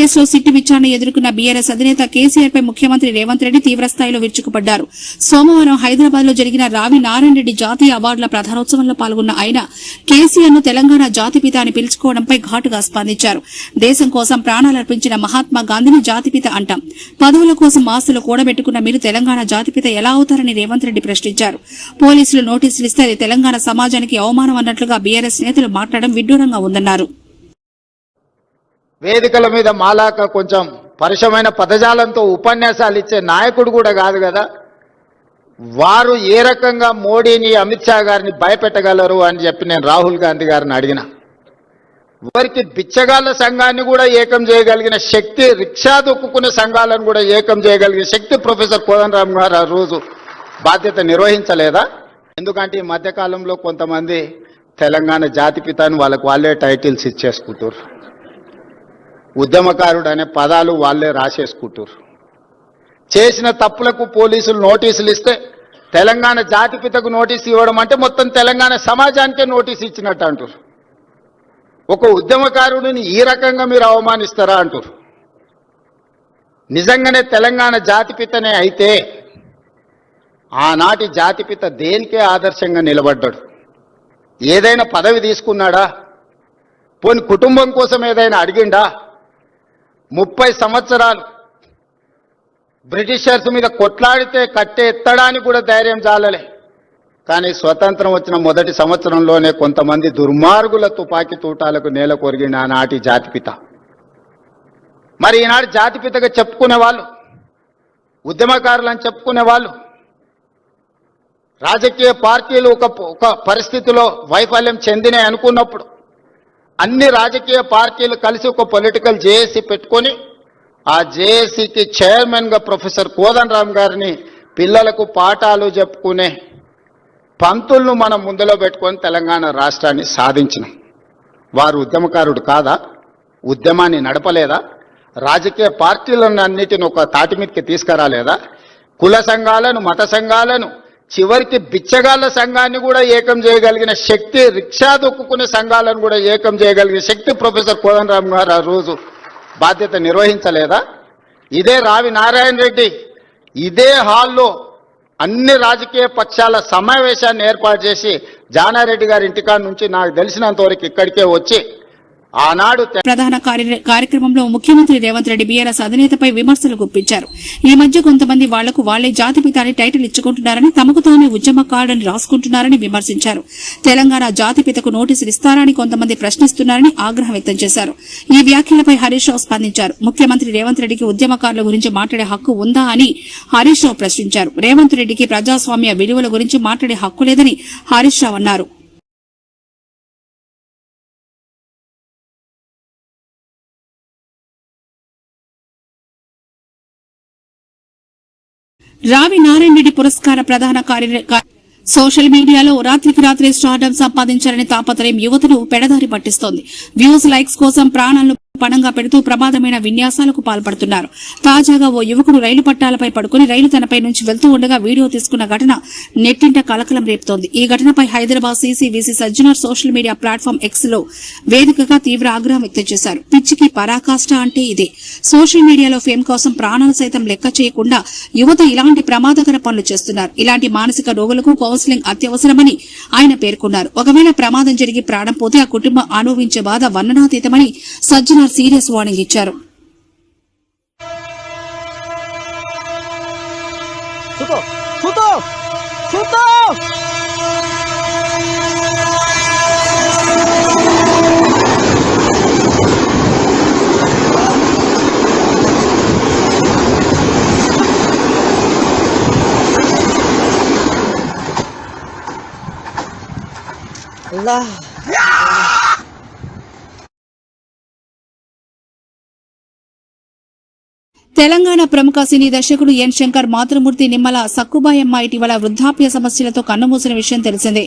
కేసులో సిట్టు విచారణ ఎదుర్కొన్న బీఆర్ఎస్ అధినేత కేసీఆర్ పై ముఖ్యమంత్రి రేవంత్ రెడ్డి తీవ్రస్థాయిలో విరుచుకుపడ్డారు. సోమవారం హైదరాబాద్ లో జరిగిన రావి నారాయణ రెడ్డి జాతీయ అవార్డుల ప్రధానోత్సవంలో పాల్గొన్న ఆయన కేసీఆర్ ను తెలంగాణ జాతిపిత అని పిలుచుకోవడంపై ఘాటుగా స్పందించారు. దేశం కోసం ప్రాణాలర్పించిన మహాత్మా గాంధీని జాతిపిత అంటాం. పదవుల కోసం ఆస్తులు కూడబెట్టుకున్న మీరు తెలంగాణ జాతిపిత ఎలా అవుతారని రేవంత్ రెడ్డి ప్రశ్నించారు. పోలీసులు నోటీసులు ఇస్తే అది తెలంగాణ సమాజానికి అవమానం అన్నట్లుగా బీఆర్ఎస్ నేతలు మాట్లాడడం విడ్డూరంగా ఉందన్నారు. వేదికల మీద మాలాక కొంచెం పరుషమైన పదజాలంతో ఉపన్యాసాలు ఇచ్చే నాయకుడు కూడా కాదు కదా. వారు ఏ రకంగా మోడీని, అమిత్ షా గారిని భయపెట్టగలరు అని చెప్పి నేను రాహుల్ గాంధీ గారిని అడిగిన. వారికి బిచ్చగాళ్ల సంఘాన్ని కూడా ఏకం చేయగలిగిన శక్తి, రిక్షా దొక్కుకునే సంఘాలను కూడా ఏకం చేయగలిగిన శక్తి ప్రొఫెసర్ కోదండరామ్ గారు ఆ రోజు బాధ్యత నిర్వహించలేదా? ఎందుకంటే ఈ మధ్యకాలంలో కొంతమంది తెలంగాణ జాతిపిత అని వాళ్ళే టైటిల్స్ ఇచ్చేసుకుంటారు. ఉద్యమకారుడు అనే పదాలు వాళ్ళే రాసేసుకుంటారు. చేసిన తప్పులకు పోలీసులు నోటీసులు ఇస్తే తెలంగాణ జాతిపితకు నోటీసు ఇవ్వడం అంటే మొత్తం తెలంగాణ సమాజానికే నోటీసు ఇచ్చినట్టు అంటారు. ఒక ఉద్యమకారుడిని ఈ రకంగా మీరు అవమానిస్తారా అంటారు. నిజంగానే తెలంగాణ జాతిపితనే అయితే ఆనాటి జాతిపిత దేనికే ఆదర్శంగా నిలబడ్డాడు? ఏదైనా పదవి తీసుకున్నాడా? పోని కుటుంబం కోసం ఏదైనా అడిగిండా? 30 సంవత్సరాలు బ్రిటిషర్స్ మీద కొట్లాడితే కట్టె ఎత్తడానికి కూడా ధైర్యం చాలలే. కానీ స్వతంత్రం వచ్చిన మొదటి సంవత్సరంలోనే కొంతమంది దుర్మార్గుల తుపాకీ తూటాలకు నేల కొరిగిన ఆనాటి జాతిపిత. మరి ఈనాడు జాతిపితగా చెప్పుకునే వాళ్ళు, ఉద్యమకారులని చెప్పుకునే వాళ్ళు, రాజకీయ పార్టీలు ఒక పరిస్థితిలో వైఫల్యం చెందినాయి అనుకున్నప్పుడు అన్ని రాజకీయ పార్టీలు కలిసి ఒక పొలిటికల్ జేఏసీ పెట్టుకొని ఆ జేఏసీకి చైర్మన్ గా ప్రొఫెసర్ కోదండరామ్ గారిని పిల్లలకు పాఠాలు చెప్పుకునే పంతులను మనం ముందులో పెట్టుకొని తెలంగాణ రాష్ట్రాన్ని సాధించినాం. వారు ఉద్యమకారుడు కాదా? ఉద్యమాన్ని నడపలేదా? రాజకీయ పార్టీలను అన్నిటిని ఒక తాటి మీదకి తీసుకురాలేదా? కుల సంఘాలను, మత సంఘాలను, చివరికి బిచ్చగాళ్ల సంఘాన్ని కూడా ఏకం చేయగలిగిన శక్తి, రిక్షా దొక్కుకునే సంఘాలను కూడా ఏకం చేయగలిగిన శక్తి ప్రొఫెసర్ కోదండరామ్ గారు ఆ రోజు బాధ్యత నిర్వహించలేదా? ఇదే రావి నారాయణ రెడ్డి ఇదే హాల్లో అన్ని రాజకీయ పక్షాల సమావేశాన్ని ఏర్పాటు చేసి జానారెడ్డి గారి ఇంటికాడ నుంచి నాకు తెలిసినంత వరకు ఇక్కడికే వచ్చి ఆనాడు ప్రధాన కార్యక్రమంలో ముఖ్యమంత్రి రేవంత్ రెడ్డి బీఆర్ఎస్ అధినేతపై విమర్శలు గుప్పించారు. ఈ మధ్య కొంతమంది వాళ్లకు వాళ్లే జాతిపిత అని టైటిల్ ఇచ్చుకుంటున్నారని, తమకు తామే ఉద్యమకారుడని రాసుకుంటున్నారని విమర్శించారు. తెలంగాణ జాతిపితకు నోటీసులు ఇస్తారని కొంతమంది ప్రశ్నిస్తున్నారని ఆగ్రహం వ్యక్తం చేశారు. ఈ వ్యాఖ్యలపై హరీష్ రావు స్పందించారు. ముఖ్యమంత్రి రేవంత్ రెడ్డికి ఉద్యమకారుల గురించి మాట్లాడే హక్కు ఉందా అని హరీష్ రావు ప్రశ్నించారు. రేవంత్ రెడ్డికి ప్రజాస్వామ్య విలువల గురించి మాట్లాడే హక్కు లేదని హరీష్ రావు అన్నారు. రావి నారాయణ రెడ్డి పురస్కార ప్రధాన సోషల్ మీడియాలో రాత్రికి రాత్రే స్టార్డమ్ సంపాదించాలని తాపత్రయం యువతను పెడదారి పట్టిస్తోంది. వ్యూస్, లైక్స్ కోసం ప్రాణాలను పణంగా పెడుతూ ప్రమాదమైన విన్యాసాలకు పాల్పడుతున్నారు. తాజాగా ఓ యువకుడు రైలు పట్టాలపై పడుకుని రైలు తనపై నుంచి వెళ్తూ ఉండగా వీడియో తీసుకున్న ఘటన నెట్టింట కలకలం రేపుతోంది. ఈ ఘటనపై హైదరాబాద్ సీసీవీసీ Sajjanar social media platform X లో వేదికగా తీవ్ర ఆగ్రహం వ్యక్తం చేశారు. పిచ్చికి పరాకాష్ట అంటే ఇదే. సోషల్ మీడియాలో ఫేమ్ కోసం ప్రాణాలు సైతం లెక్క చేయకుండా యువత ఇలాంటి ప్రమాదకర పనులు చేస్తున్నారు. ఇలాంటి మానసిక రోగులకు కౌన్సిలింగ్ అత్యవసరమని ఆయన పేర్కొన్నారు. ఒకవేళ ప్రమాదం జరిగి ప్రాణం పోతే ఆ కుటుంబం అనుభవించే బాధ వర్ణనాతీతమని సజ్జనార్ సీరియస్ వార్నింగ్ ఇచ్చారు. తెలంగాణ ప్రముఖ సినీ దర్శకుడు ఎన్ శంకర్ మాతృమూర్తి నిమ్మల సక్కుబాయమ్మ ఇటీవల వృద్ధాప్య సమస్యలతో కన్నుమూసిన విషయం తెలిసిందే.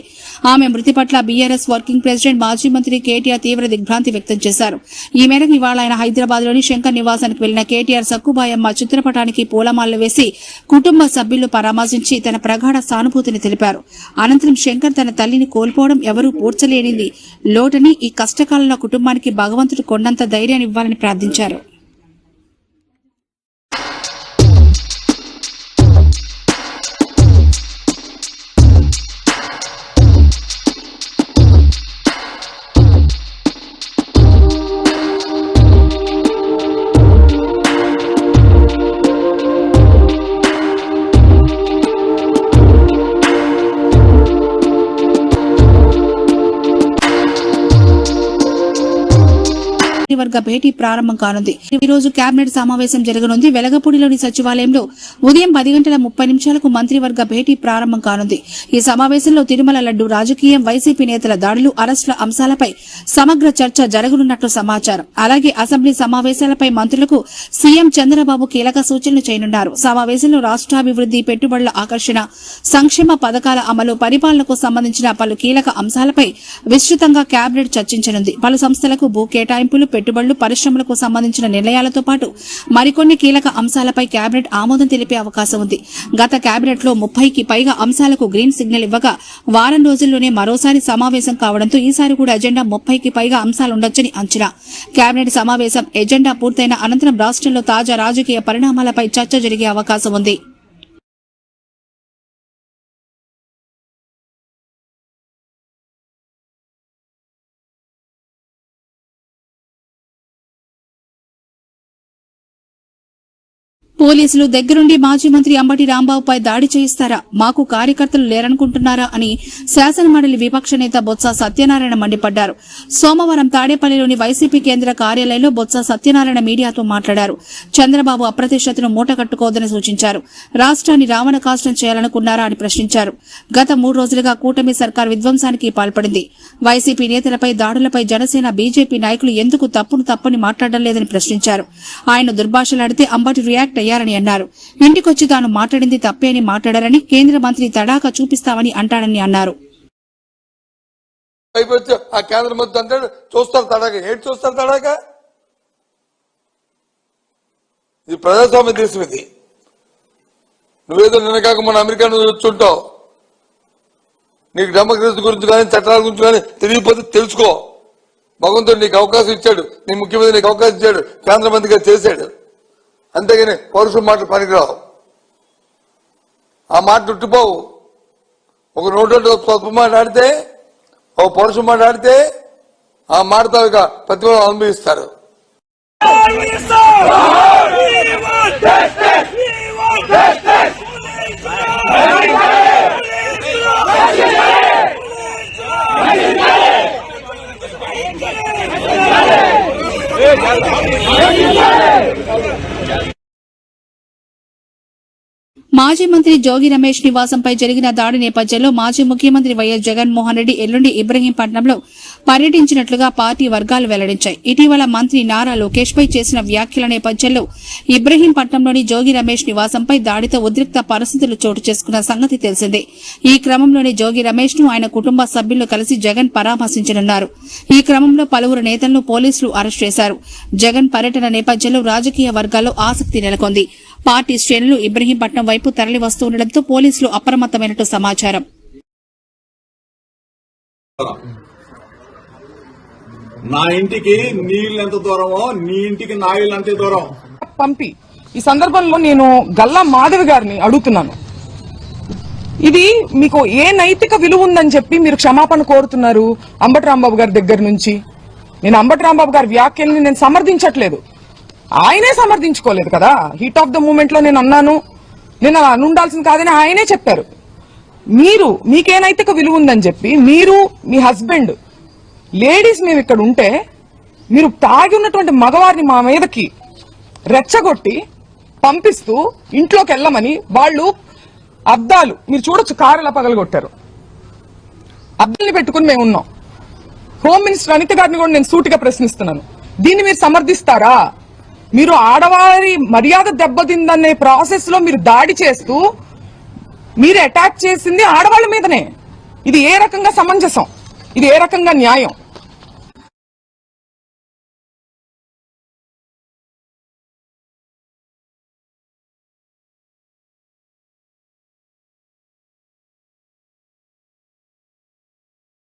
ఆమె మృతి పట్ల బీఆర్ఎస్ వర్కింగ్ ప్రెసిడెంట్ మాజీ మంత్రి కేటీఆర్ తీవ్ర దిగ్భ్రాంతి వ్యక్తం చేశారు. ఈ మేరకు ఇవాళ ఆయన హైదరాబాద్ లోని శంకర్ నివాసానికి వెళ్లిన కేటీఆర్ సక్కుబాయమ్మ చిత్రపటానికి పూలమాలలు వేసి కుటుంబ సభ్యులు పరామర్శించి తన ప్రగాఢ సానుభూతిని తెలిపారు. అనంతరం శంకర్ తన తల్లిని కోల్పోవడం ఎవరూ పూడ్చలేనిది లోటని, ఈ కష్టకాలంలో కుటుంబానికి భగవంతుడు కొండంత ధైర్యాన్ని ఇవ్వాలని ప్రార్థించారు. మంత్రివర్గ భేటీ ప్రారంభం కానుంది. ఈ రోజు కేబినెట్ సమావేశం జరగనుంది. వెలగపూడిలోని సచివాలయంలో ఉదయం 10:30 మంత్రివర్గ భేటీ ప్రారంభం కానుంది. ఈ సమావేశంలో తిరుమల లడ్డు రాజకీయం, వైసీపీ నేతల దాడులు, అరెస్టుల అంశాలపై సమగ్ర చర్చ జరగనున్నట్లు సమాచారం. అలాగే అసెంబ్లీ సమావేశాలపై మంత్రులకు సీఎం చంద్రబాబు కీలక సూచనలు చేయనున్నారు. సమావేశంలో రాష్ట్రాభివృద్ది, పెట్టుబడుల ఆకర్షణ, సంక్షేమ పథకాల అమలు, పరిపాలనకు సంబంధించిన పలు కీలక అంశాలపై విస్తృతంగా కేబినెట్ చర్చించనుంది. పలు సంస్థలకు భూ కేటాయింపులు, పెట్టుబడులు, పరిశ్రమలకు సంబంధించిన నిర్ణయాలతో పాటు మరికొన్ని కీలక అంశాలపై కేబినెట్ ఆమోదం తెలిపే అవకాశం ఉంది. గత కేబినెట్ లో 30కి పైగా అంశాలకు గ్రీన్ సిగ్నల్ ఇవ్వగా వారం రోజుల్లోనే మరోసారి సమావేశం కావడంతో ఈసారి కూడా ఎజెండా 30కి పైగా అంశాలుండొచ్చని అంచనా. కేబినెట్ సమావేశం ఎజెండా పూర్తయిన అనంతరం రాష్ట్రంలో తాజా రాజకీయ పరిణామాలపై చర్చ జరిగే అవకాశం ఉంది. పోలీసులు దగ్గరుండి మాజీ మంత్రి అంబటి రాంబాబుపై దాడి చేయిస్తారా? మాకు కార్యకర్తలు లేరనుకుంటున్నారా అని శాసనమండలి విపక్ష నేత బొత్స సత్యనారాయణ మండిపడ్డారు. సోమవారం తాడేపల్లిలోని వైసీపీ కేంద్ర కార్యాలయంలో బొత్స సత్యనారాయణ మీడియాతో మాట్లాడారు. చంద్రబాబు అప్రతిష్టతను మూటకట్టుకోవద్దని సూచించారు. రాష్ట్రాన్ని రావణ కాష్టం చేయాలనుకున్నారా అని ప్రశ్నించారు. గత 3 రోజులుగా కూటమి సర్కార్ విధ్వంసానికి పాల్పడింది. వైసీపీ నేతలపై దాడులపై జనసేన, బీజేపీ నాయకులు ఎందుకు తప్పని మాట్లాడడం లేదని ప్రశ్నించారు. ఆయన దుర్భాషలాడితే అంబటి రియాక్ట్ అయ్యారని అన్నారు. ఇంటికొచ్చి తాను మాట్లాడింది తప్పే అని మాట్లాడారని, కేంద్ర మంత్రి తడాకా చూపిస్తామని అంటాడని అన్నారు. ఆ కేంద్ర మంత్రి అంటాడు చూస్తారు తడాకా. ఏంటి చూస్తారు తడాకా? ఇది ప్రజాస్వామ్య దేశం. ఇది నువ్వేదో నిన్న కాక మన అమెరికా నుంచి వచ్చుంటావు. నీకు డెమోక్రసీ గురించి కానీ చట్టాల గురించి కానీ తెలియకపోతే తెలుసుకో. భగవంతుడు నీకు అవకాశం ఇచ్చాడు, నీ ముఖ్యమంత్రి నీకు అవకాశం ఇచ్చాడు, కేంద్ర మంత్రిగా చేశాడు. అంతేగాని పౌరుషం మాటలు పనికిరావు. ఆ మాట చుట్టుపోవు. ఒక నోటు స్వల్ప మాట ఆడితే, ఒక పౌరుషం మాట ఆడితే ఆ మాటతో ఇక ప్రతిఫలం అనుభవిస్తారు. మాజీ మంత్రి జోగి రమేష్ నివాసంపై జరిగిన దాడి నేపథ్యంలో మాజీ ముఖ్యమంత్రి వైఎస్ జగన్మోహన్ రెడ్డి ఎల్లుండి ఇబ్రహీంపట్నంలో పర్యటించినట్లుగా పార్టీ వర్గాలు వెల్లడించాయి. ఇటీవల మంత్రి నారా లోకేష్ పై చేసిన వ్యాఖ్యల నేపథ్యంలో ఇబ్రహీంపట్నంలోని జోగి రమేష్ నివాసంపై దాడితో ఉద్రిక్త పరిస్థితులు చోటు చేసుకున్న సంగతి తెలిసిందే. ఈ క్రమంలోనే జోగి రమేష్ ను ఆయన కుటుంబ సభ్యులు కలిసి జగన్ పరామర్శించనున్నారు. ఈ క్రమంలో పలువురు నేతలను పోలీసులు అరెస్ట్ చేశారు. జగన్ పర్యటన నేపథ్యంలో రాజకీయ వర్గాల్లో ఆసక్తి నెలకొంది. పార్టీ శ్రేణులు ఇబ్రహీంపట్నం వైపు తరలి వస్తుండటంతో పోలీసులు అప్రమత్తమైనట్టు సమాచారం. నా ఇంటికి నీళ్ళు ఎంత దూరమో నీ ఇంటికి నా ఇల్లు అంతే దూరం పంపి ఈ సందర్భంలో నేను గల్లా మాధవి గారిని అడుగుతున్నాను. ఇది మీకు ఏ నైతిక విలువ ఉందని చెప్పి మీరు క్షమాపణ కోరుతున్నారు అంబటి రాంబాబు గారి దగ్గర నుంచి? నేను అంబటి రాంబాబు గారి వ్యాఖ్యల్ని నేను సమర్థించట్లేదు. ఆయనే సమర్థించుకోలేదు కదా. హీట్ ఆఫ్ ద మూమెంట్ లో నేను అన్నాను, నేను అలా అనుండాల్సింది కాదని ఆయనే చెప్పారు. మీకే నైతిక విలువ ఉందని చెప్పి మీరు, మీ హస్బెండ్, లేడీస్ మేము ఇక్కడ ఉంటే మీరు తాగి ఉన్నటువంటి మగవారిని మా మీదకి రెచ్చగొట్టి పంపిస్తూ ఇంట్లోకి వెళ్ళమని వాళ్ళు అద్దాలు మీరు చూడొచ్చు, కారు ఎలా పగలగొట్టారు. అద్దాలు పెట్టుకుని మేము ఉన్నాం. హోమ్ మినిస్టర్ అనిత గారిని కూడా నేను సూటిగా ప్రశ్నిస్తున్నాను, దీన్ని మీరు సమర్థిస్తారా? మీరు ఆడవారి మర్యాద దెబ్బతిందనే ప్రాసెస్ లో మీరు దాడి చేస్తూ మీరు అటాక్ చేసింది ఆడవాళ్ల మీదనే. ఇది ఏ రకంగా సమంజసం? ఇది ఏ రకంగా న్యాయం?